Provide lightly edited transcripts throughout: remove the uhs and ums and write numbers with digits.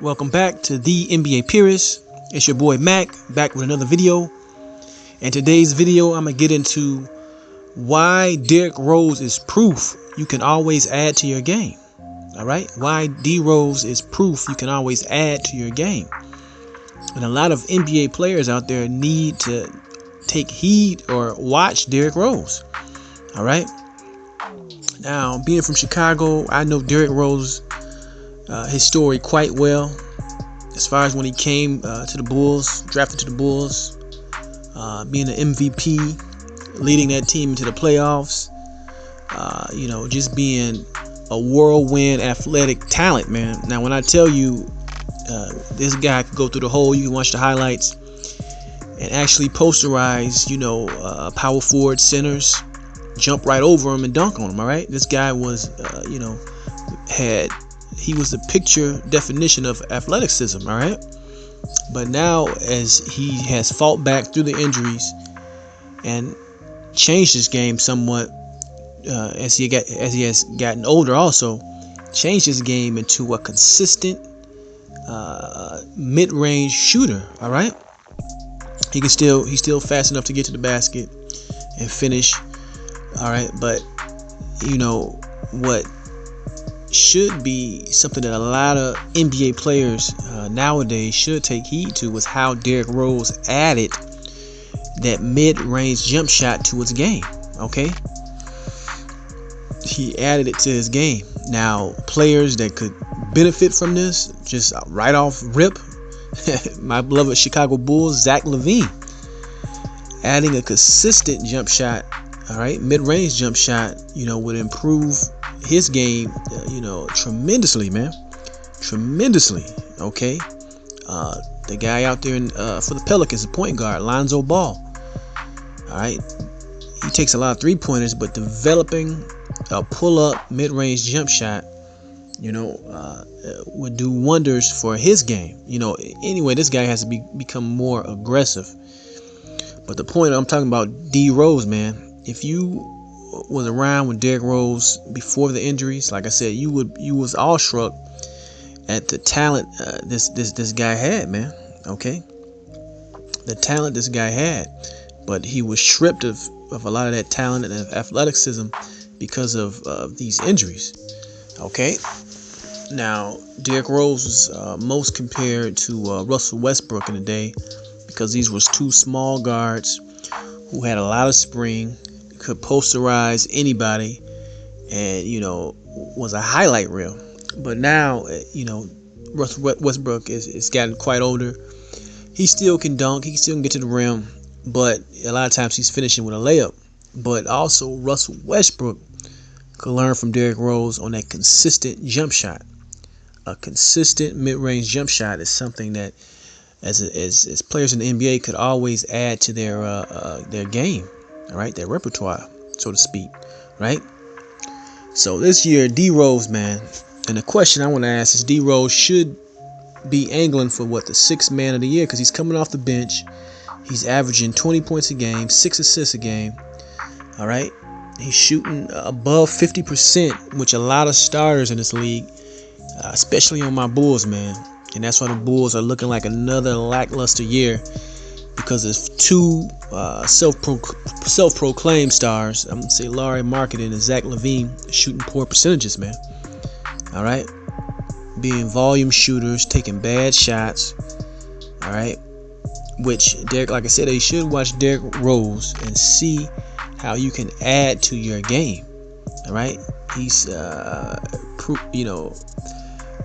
Welcome back to the NBA Purist. It's your boy Mac, back with another video. And today's video, I'm going to get into why Derrick Rose is proof you can always add to your game. Alright? Why D Rose is proof you can always add to your game. And a lot of NBA players out there need to take heed or watch Derrick Rose. Alright? Now, being from Chicago, I know Derrick Rose, his story quite well. As far as when he came to the Bulls, drafted to the Bulls, being an MVP, leading that team into the playoffs, just being a whirlwind athletic talent, man. Now, when I tell you this guy could go through the hole, you can watch the highlights and actually posterize, power forward centers, jump right over him and dunk on him. All right, this guy was, he was the picture definition of athleticism. All right, but now as he has fought back through the injuries and changed his game somewhat, as he has gotten older, also changed his game into a consistent mid-range shooter. All right, he's still fast enough to get to the basket and finish. All right, but what should be something that a lot of NBA players nowadays should take heed to was how Derrick Rose added that mid-range jump shot to his game. Okay, he added it to his game. Now, players that could benefit from this, just right off rip, my beloved Chicago Bulls, Zach LaVine, adding a consistent jump shot. All right, mid-range jump shot, would improve his game, tremendously, man. Tremendously. Okay. The guy out there for the Pelicans, the point guard, Lonzo Ball. All right. He takes a lot of three-pointers, but developing a pull-up mid-range jump shot, would do wonders for his game. Anyway, this guy has to become more aggressive. But the point I'm talking about, D Rose, man. If you was around with Derrick Rose before the injuries, like I said, you was awestruck at the talent this guy had, man. Okay, the talent this guy had, but he was stripped of a lot of that talent and athleticism because of these injuries. Okay, now Derrick Rose was most compared to Russell Westbrook in the day because these was two small guards who had a lot of spring, could posterize anybody, and was a highlight reel. But now Russell Westbrook is gotten quite older. He still can dunk, he still can get to the rim, but a lot of times he's finishing with a layup. But also Russell Westbrook could learn from Derrick Rose on that consistent jump shot. A consistent mid-range jump shot is something that as players in the NBA could always add to their game. All right, their repertoire, so to speak. Right. So this year, D Rose, man, and the question I want to ask is, D Rose should be angling for what, the 6th man of the year, because he's coming off the bench. He's averaging 20 points a game, 6 assists a game. All right, he's shooting above 50%, which a lot of starters in this league, especially on my Bulls, man. And that's why the Bulls are looking like another lackluster year, because there's two self-proclaimed stars. I'm gonna say Larry Marketing and Zach LaVine shooting poor percentages, man. All right, being volume shooters, taking bad shots. All right, which Derrick, like I said, you should watch Derrick Rose and see how you can add to your game. All right, he's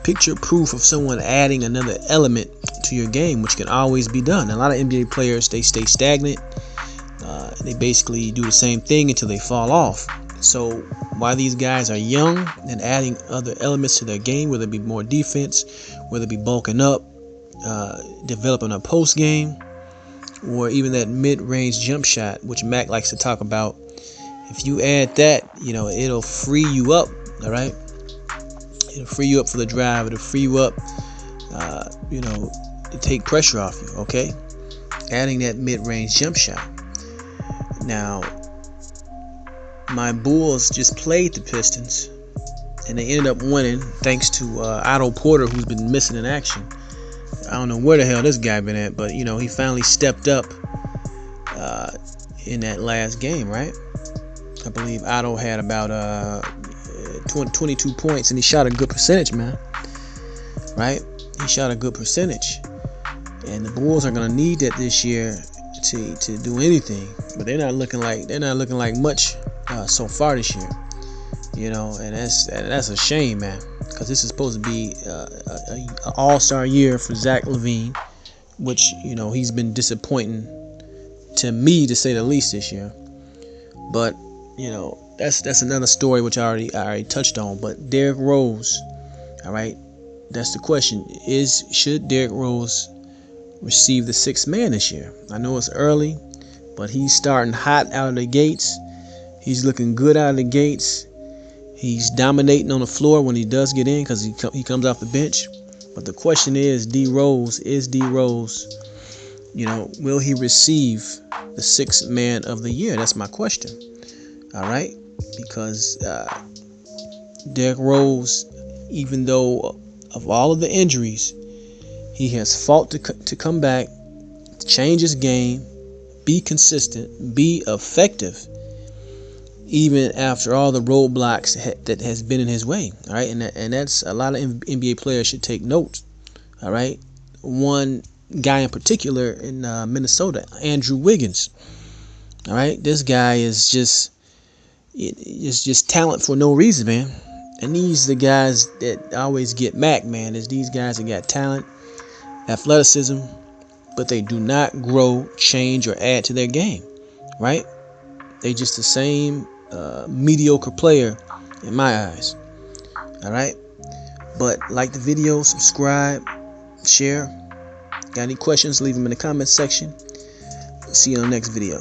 picture proof of someone adding another element to your game, which can always be done. A lot of NBA players, they stay stagnant. They basically do the same thing until they fall off. So while these guys are young and adding other elements to their game, whether it be more defense, whether it be bulking up, developing a post game, or even that mid-range jump shot, which Mac likes to talk about, if you add that, it'll free you up. All right, it'll free you up for the drive. It'll free you up, to take pressure off you. Okay, adding that mid-range jump shot. Now, my Bulls just played the Pistons, and they ended up winning thanks to Otto Porter, who's been missing in action. I don't know where the hell this guy been at, but he finally stepped up in that last game, right? I believe Otto had about 22 points, and he shot a good percentage, man. Right? He shot a good percentage, and the Bulls are gonna need that this year to do anything. But they're not looking like much so far this year. And that's a shame, man, because this is supposed to be an all-star year for Zach LaVine, which he's been disappointing to me, to say the least, this year. But that's another story which I already touched on. But Derrick Rose, all right, that's the question: should Derrick Rose receive the sixth man this year? I know it's early, but he's starting hot out of the gates. He's looking good out of the gates. He's dominating on the floor when he does get in, because he comes off the bench. But the question is, D Rose, will he receive the sixth man of the year? That's my question. All right, because Derrick Rose, even though of all of the injuries, he has fought to come back, to change his game, be consistent, be effective, even after all the roadblocks that has been in his way. All right, and that's a lot of NBA players should take note. All right, one guy in particular in Minnesota, Andrew Wiggins. All right, this guy is just talent for no reason, man. And these are the guys that always get Mac, man. Is these guys that got talent, athleticism, but they do not grow, change, or add to their game, right? They just the same mediocre player in my eyes. All right, but like the video, subscribe, share. Got any questions? Leave them in the comment section. See you on the next video.